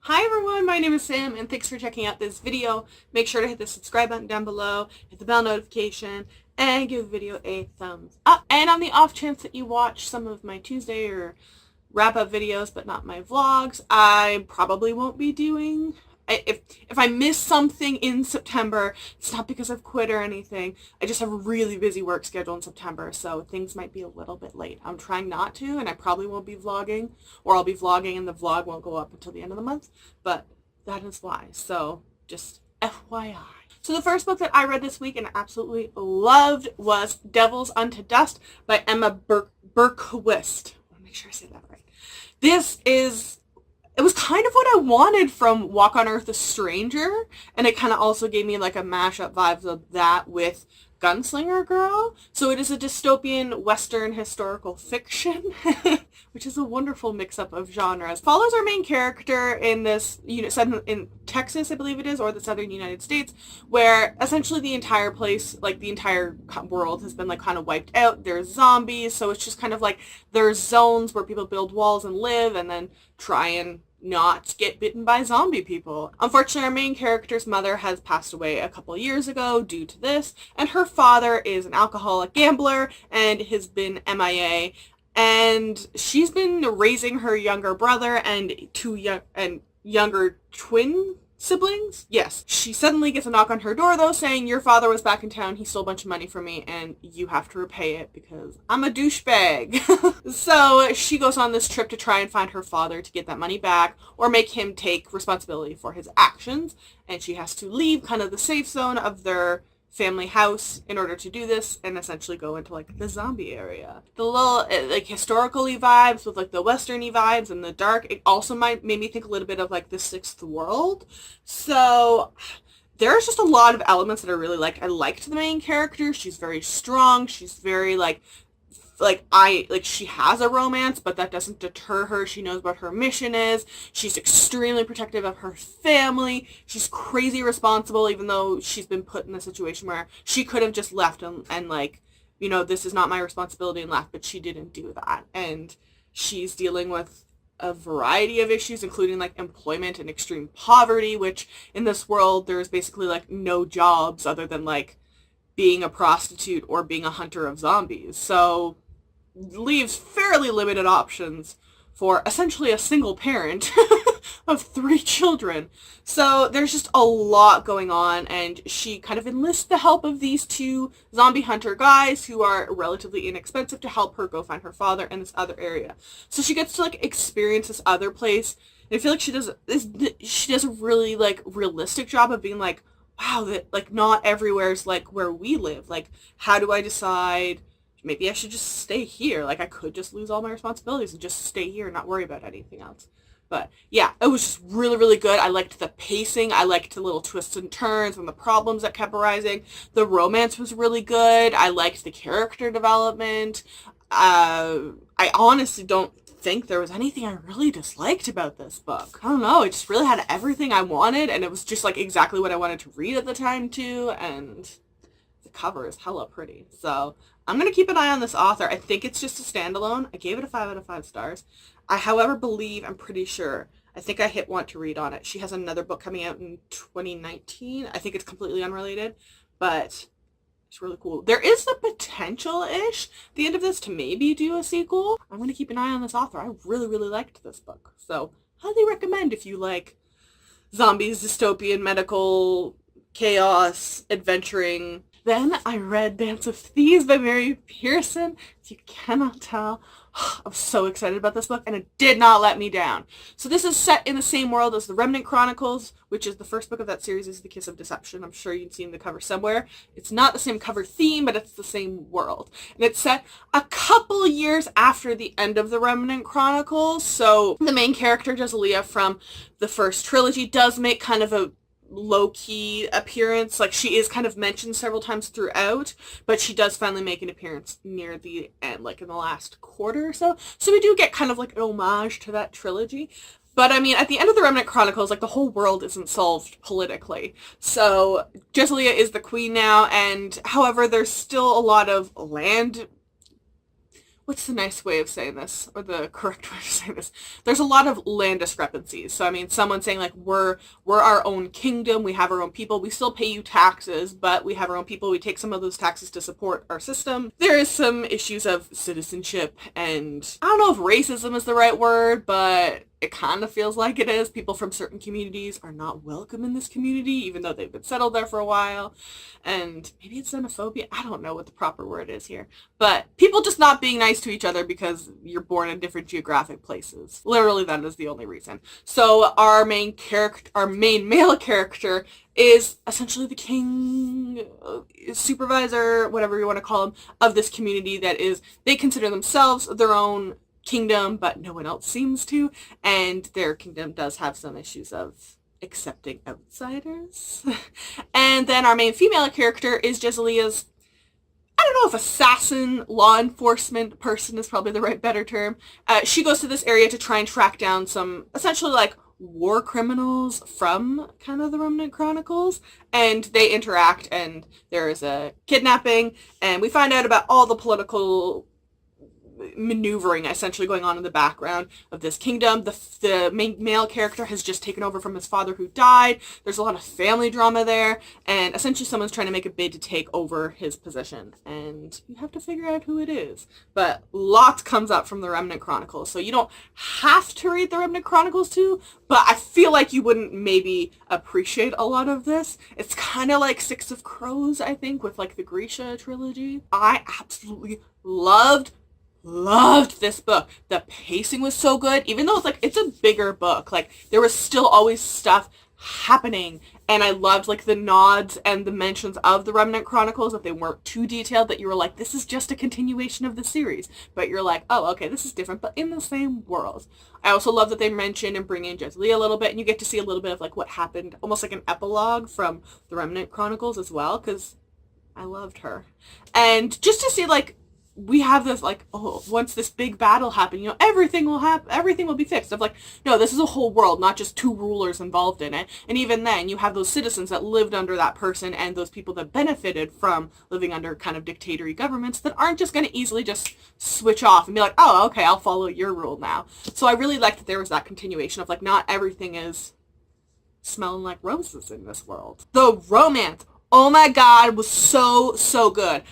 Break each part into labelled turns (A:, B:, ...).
A: Hi everyone, my name is Sam and thanks for checking out this video. Make sure to hit the subscribe button down below, hit the bell notification, and give the video a thumbs up. And on the off chance that you watch some of my Tuesday or wrap-up videos but not my vlogs, I probably won't be doing. If I miss something in September, it's not because I've quit or anything. I just have a really busy work schedule in September, so things might be a little bit late. I'm trying not to, and I probably won't be vlogging, or I'll be vlogging and the vlog won't go up until the end of the month, but that is why. So just FYI. So the first book that I read this week and absolutely loved was Devils Unto Dust by Emma Berkowitz. I want to make sure I say that right. It was kind of what I wanted from Walk on Earth a Stranger, and it kind of also gave me like a mashup vibes of that with Gunslinger Girl. So it is a dystopian Western historical fiction, which is a wonderful mix-up of genres. Follows our main character in this, set in Texas, I believe it is, or the southern United States, where essentially the entire place, like the entire world has been like kind of wiped out. There's zombies, so it's just kind of like there's zones where people build walls and live and then try and not get bitten by zombie people. Unfortunately, our main character's mother has passed away a couple years ago due to this, and her father is an alcoholic gambler and has been MIA, and she's been raising her younger brother and younger twin siblings. Yes. She suddenly gets a knock on her door though saying, your father was back in town, he stole a bunch of money from me and you have to repay it because I'm a douchebag. So she goes on this trip to try and find her father to get that money back or make him take responsibility for his actions, and she has to leave kind of the safe zone of their family house in order to do this and essentially go into like the zombie area. The little like historical-y vibes with like the western-y vibes and the dark, it also made me think a little bit of like The Sixth World. So there's just a lot of elements that I really liked. I liked the main character. She's very strong. She's very she has a romance, but that doesn't deter her. She knows what her mission is. She's extremely protective of her family. She's crazy responsible, even though she's been put in a situation where she could have just left and like, this is not my responsibility and left, but she didn't do that. And she's dealing with a variety of issues, including like employment and extreme poverty, which in this world, there's basically like no jobs other than like being a prostitute or being a hunter of zombies. So leaves fairly limited options for essentially a single parent of 3 children. So there's just a lot going on, and she kind of enlists the help of these 2 zombie hunter guys who are relatively inexpensive to help her go find her father in this other area. So she gets to like experience this other place, and I feel like she does a really like realistic job of being like, wow, that like not everywhere is like where we live. Like, how do I decide maybe I should just stay here? Like, I could just lose all my responsibilities and just stay here and not worry about anything else. But yeah, it was just really, really good. I liked the pacing. I liked the little twists and turns and the problems that kept arising. The romance was really good. I liked the character development. I honestly don't think there was anything I really disliked about this book. I don't know. It just really had everything I wanted, and it was just like exactly what I wanted to read at the time too, and the cover is hella pretty. So I'm going to keep an eye on this author. I think it's just a standalone. I gave it a 5 out of 5 stars. I, however, I'm pretty sure, I think I hit want to read on it. She has another book coming out in 2019. I think it's completely unrelated, but it's really cool. There is the potential-ish, at the end of this, to maybe do a sequel. I'm going to keep an eye on this author. I really, really liked this book. So, highly recommend if you like zombies, dystopian, medical, chaos, adventuring. Then I read Dance of Thieves by Mary Pearson. If you cannot tell, I was so excited about this book, and it did not let me down. So this is set in the same world as The Remnant Chronicles, which is the first book of that series, is The Kiss of Deception. I'm sure you've seen the cover somewhere. It's not the same cover theme, but it's the same world. And it's set a couple years after the end of The Remnant Chronicles. So the main character, Jesilia, from the first trilogy, does make kind of a low-key appearance. Like, she is kind of mentioned several times throughout, but she does finally make an appearance near the end, like in the last quarter or so. So we do get kind of like an homage to that trilogy. But I mean, at the end of the Remnant Chronicles, like, the whole world isn't solved politically. So Jesilia is the queen now, and however, there's still a lot of land what's the nice way of saying this, or the correct way of saying this? There's a lot of land discrepancies. So I mean, someone saying like, we're our own kingdom, we have our own people, we still pay you taxes, but we have our own people, we take some of those taxes to support our system. There is some issues of citizenship, and I don't know if racism is the right word, but it kind of feels like it is. People from certain communities are not welcome in this community, even though they've been settled there for a while. And maybe it's xenophobia. I don't know what the proper word is here. But people just not being nice to each other because you're born in different geographic places. Literally, that is the only reason. So our main male character is essentially the king, supervisor, whatever you want to call him, of this community that is, they consider themselves their own kingdom, but no one else seems to, and their kingdom does have some issues of accepting outsiders. And then our main female character is Jezalia's, I don't know if assassin, law enforcement person is probably the better term. She goes to this area to try and track down some, essentially like, war criminals from kind of the Remnant Chronicles, and they interact, and there is a kidnapping, and we find out about all the political maneuvering essentially going on in the background of this kingdom. The main male character has just taken over from his father who died. There's a lot of family drama there, and essentially someone's trying to make a bid to take over his position, and you have to figure out who it is. But lots comes up from the Remnant Chronicles, so you don't have to read the Remnant Chronicles too, but I feel like you wouldn't maybe appreciate a lot of this. It's kind of like Six of Crows, I think, with like the Grisha trilogy. I absolutely loved this book. The pacing was so good, even though it's a bigger book. Like, there was still always stuff happening, and I loved like the nods and the mentions of the Remnant Chronicles, that they weren't too detailed, that you were like, this is just a continuation of the series, but you're like, oh, okay, this is different, but in the same world. I also love that they mention and bring in Jezlia a little bit, and you get to see a little bit of like what happened, almost like an epilogue from the Remnant Chronicles as well, because I loved her. And just to see like, we have this like, oh, once this big battle happened, you know, everything will be fixed. Of like, no, this is a whole world, not just two rulers involved in it. And even then, you have those citizens that lived under that person, and those people that benefited from living under kind of dictatorship governments that aren't just going to easily just switch off and be like, oh, okay, I'll follow your rule now. So I really like that there was that continuation of like, not everything is smelling like roses in this world. The romance, oh my god, was so good.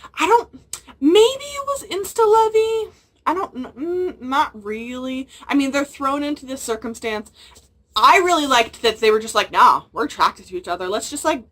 A: Maybe it was insta-lovey. I don't, not really. I mean, they're thrown into this circumstance. I really liked that they were just like, nah, we're attracted to each other. Let's just like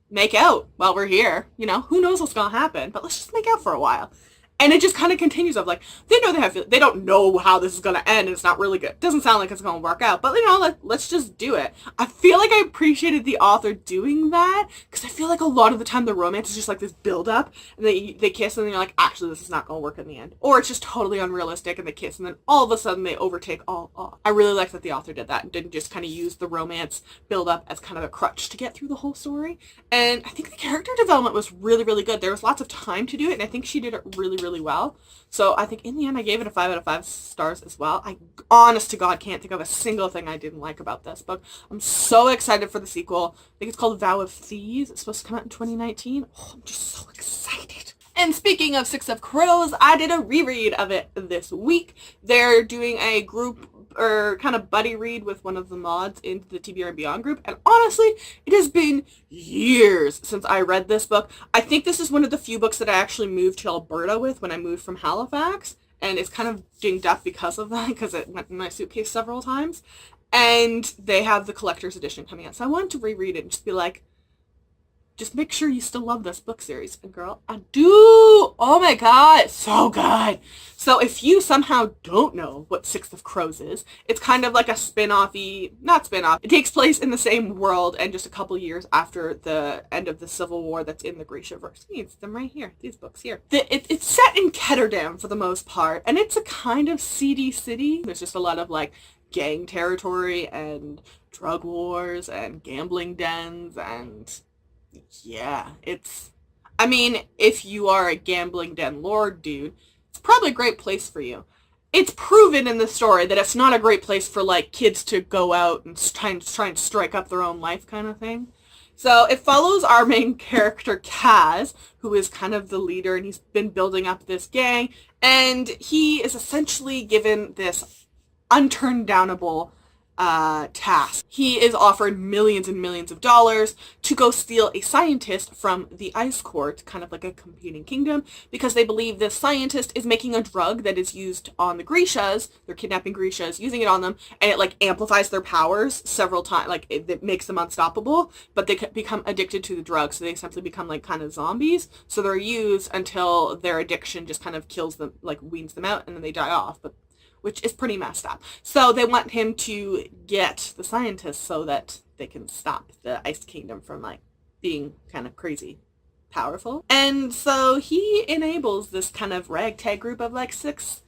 A: make out while we're here. You know, who knows what's going to happen, but let's just make out for a while. And it just kind of continues of like, they don't know how this is going to end, and it's not really good. It doesn't sound like it's going to work out, but you know, let's just do it. I feel like I appreciated the author doing that, because I feel like a lot of the time the romance is just like this build up, and they kiss, and then you're like, actually this is not going to work in the end. Or it's just totally unrealistic, and they kiss, and then all of a sudden they overtake all. I really like that the author did that, and didn't just kind of use the romance build up as kind of a crutch to get through the whole story. And I think the character development was really, really good. There was lots of time to do it, and I think she did it really, really well. So I think in the end I gave it a 5 out of 5 stars as well. I honest to God can't think of a single thing I didn't like about this book. I'm so excited for the sequel. I think it's called Vow of Thieves. It's supposed to come out in 2019. Oh, I'm just so excited. And speaking of Six of Crows, I did a reread of it this week. They're doing a group or kind of buddy read with one of the mods into the TBR and Beyond group, and honestly, it has been years since I read this book. I think this is one of the few books that I actually moved to Alberta with when I moved from Halifax, and it's kind of dinged up because of that, because it went in my suitcase several times, and they have the collector's edition coming out, so I wanted to reread it and just be like, just make sure you still love this book series. And girl, I do! Oh my god, so good! So if you somehow don't know what Six of Crows is, it's kind of like a not spin-off. It takes place in the same world and just a couple years after the end of the Civil War that's in the Grishaverse. It's them right here, these books here. It's set in Ketterdam for the most part, and it's a kind of seedy city. There's just a lot of like gang territory and drug wars and gambling dens, and yeah, I mean, if you are a gambling den lord, dude, it's probably a great place for you. It's proven in the story that it's not a great place for, like, kids to go out and try and strike up their own life kind of thing. So it follows our main character, Kaz, who is kind of the leader, and he's been building up this gang, and he is essentially given this unturndownable task. He is offered millions and millions of dollars to go steal a scientist from the Ice Court, kind of like a competing kingdom, because they believe this scientist is making a drug that is used on the Grishas. They're kidnapping Grishas, using it on them, and it like amplifies their powers several times. Like it makes them unstoppable, but they become addicted to the drug, so they essentially become like kind of zombies. So they're used until their addiction just kind of kills them, like weans them out, and then they die off. But which is pretty messed up. So they want him to get the scientists so that they can stop the Ice Kingdom from like being kind of crazy powerful. And so he enables this kind of ragtag group of like 6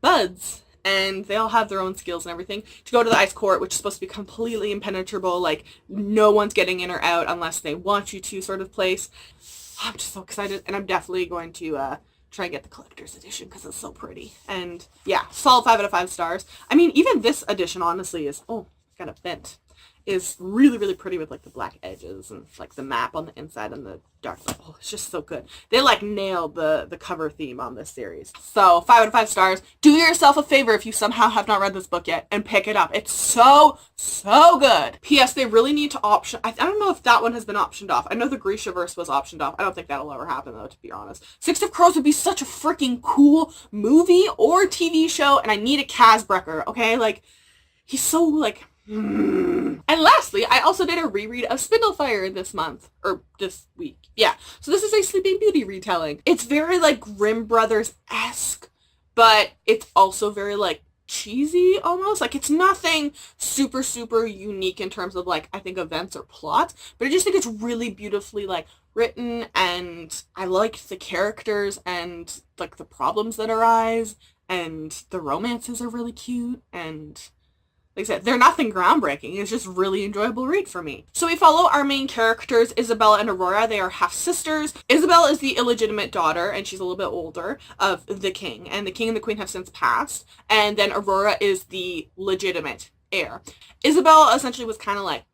A: buds, and they all have their own skills and everything, to go to the Ice Court, which is supposed to be completely impenetrable, like no one's getting in or out unless they want you to sort of place. I'm just so excited, and I'm definitely going to try and get the collector's edition because it's so pretty. And yeah, solid 5 out of 5 stars. I mean, even this edition honestly is, oh, got a bent, is really, really pretty with like the black edges and like the map on the inside and the dark. Oh, it's just so good. They like nailed the cover theme on this series. So 5 out of 5 stars. Do yourself a favor if you somehow have not read this book yet and pick it up. It's so good. P.S. They really need to option. I don't know if that one has been optioned off. I know the Grishaverse was optioned off. I don't think that'll ever happen though, to be honest. Six of Crows would be such a freaking cool movie or TV show, and I need a Kazbrecker, okay? Like, he's so like... And lastly, I also did a reread of Spindlefire this month, or this week. Yeah, so this is a Sleeping Beauty retelling. It's very like Grimm Brothers-esque, but it's also very like cheesy almost. Like it's nothing super unique in terms of like I think events or plots, but I just think it's really beautifully like written, and I liked the characters and like the problems that arise, and the romances are really cute, and like I said, they're nothing groundbreaking. It's just really enjoyable read for me. So we follow our main characters, Isabella and Aurora. They are half-sisters. Isabella is the illegitimate daughter, and she's a little bit older, of the king. And the king and the queen have since passed. And then Aurora is the legitimate heir. Isabella essentially was kind of like,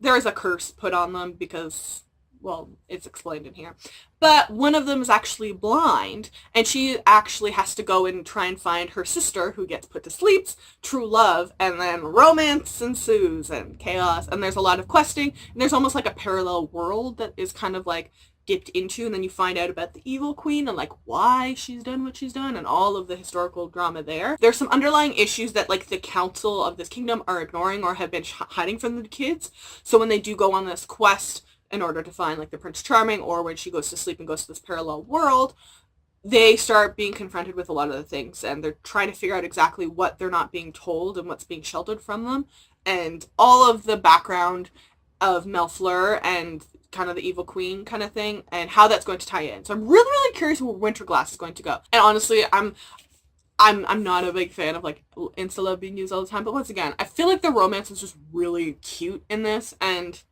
A: there is a curse put on them because... well, it's explained in here. But one of them is actually blind, and she actually has to go and try and find her sister, who gets put to sleep's true love, and then romance ensues, and chaos, and there's a lot of questing, and there's almost like a parallel world that is kind of like dipped into, and then you find out about the evil queen and like why she's done what she's done and all of the historical drama there. There's some underlying issues that like the council of this kingdom are ignoring or have been hiding from the kids, so when they do go on this quest in order to find like the Prince Charming, or when she goes to sleep and goes to this parallel world, they start being confronted with a lot of the things, and they're trying to figure out exactly what they're not being told and what's being sheltered from them, and all of the background of Melfleur and kind of the evil queen kind of thing, and how that's going to tie in. So I'm really curious where Winterglass is going to go. And honestly, I'm not a big fan of like insta-love being used all the time, but once again, I feel like the romance is just really cute in this, and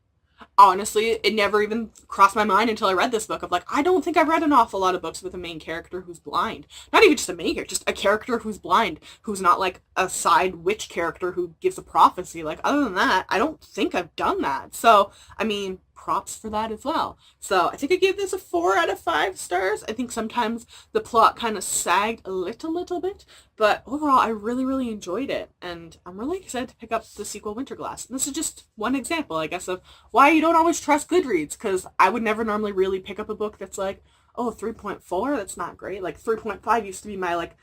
A: honestly, it never even crossed my mind until I read this book of like, I don't think I've read an awful lot of books with a main character who's blind. Not even just a main character, just a character who's blind, who's not like a side witch character who gives a prophecy. Like, other than that, I don't think I've done that. So, I mean, props for that as well. So I think I gave this a 4 out of 5 stars. I think sometimes the plot kind of sagged a little bit, but overall I really enjoyed it, and I'm really excited to pick up the sequel Winterglass. And this is just one example, I guess, of why you don't always trust Goodreads, because I would never normally really pick up a book that's like, oh, 3.4, that's not great. Like 3.5 used to be my like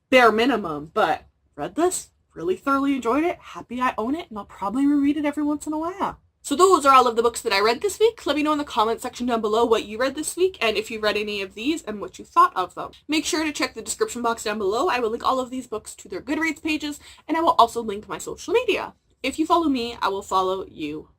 A: bare minimum, but read this, really thoroughly enjoyed it, happy I own it, and I'll probably reread it every once in a while. So those are all of the books that I read this week. Let me know in the comment section down below what you read this week, and if you read any of these and what you thought of them. Make sure to check the description box down below. I will link all of these books to their Goodreads pages, and I will also link my social media. If you follow me, I will follow you